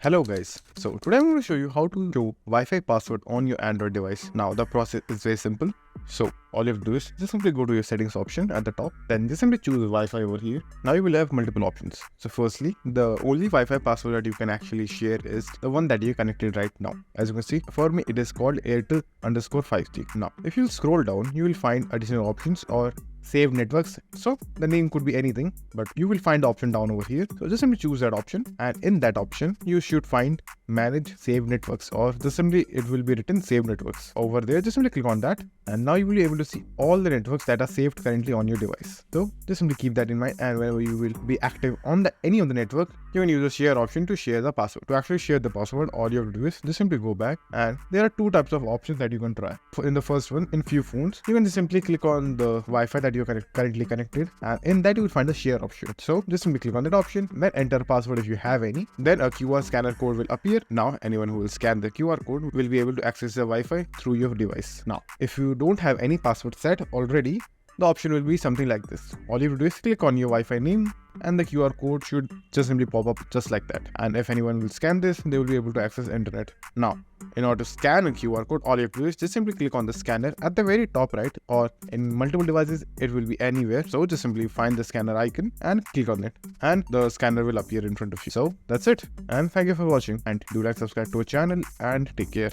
Hello guys, so today I'm going to show you how to show Wi-Fi password on your Android device. Now the process is very simple. So all you have to do is just simply go to your settings option at the top, then just simply choose Wi-Fi over here. Now you will have multiple options. So firstly, the only Wi-Fi password that you can actually share is the one that you connected right now. As you can see, for me it is called Airtel_5G. Now if you scroll down, you will find additional options or save networks. So the name could be anything, but you will find the option down over here. So just simply choose that option, and in that option you should find manage save networks, or just simply it will be written save networks over there. Just simply click on that, and now you will be able to see all the networks that are saved currently on your device. So just simply keep that in mind, and whenever you will be active on any of the network, you can use the share option to share the password. To actually share the password, all you have to do is just simply go back, and there are two types of options that you can try. In the first one, in few phones, you can just simply click on the Wi-Fi that you're currently connected, and in that you will find the share option. So just simply click on that option, then enter password if you have any. Then a QR scanner code will appear. Now anyone who will scan the QR code will be able to access the Wi-Fi through your device. Now if you don't have any password set already, the option will be something like this. All you have to do is click on your Wi-Fi name, and the QR code should just simply pop up just like that. And if anyone will scan this, they will be able to access internet. Now, in order to scan a QR code, all you have to do is just simply click on the scanner at the very top right, or in multiple devices, it will be anywhere. So just simply find the scanner icon and click on it, and the scanner will appear in front of you. So that's it. And thank you for watching, and do like, subscribe to our channel, and take care.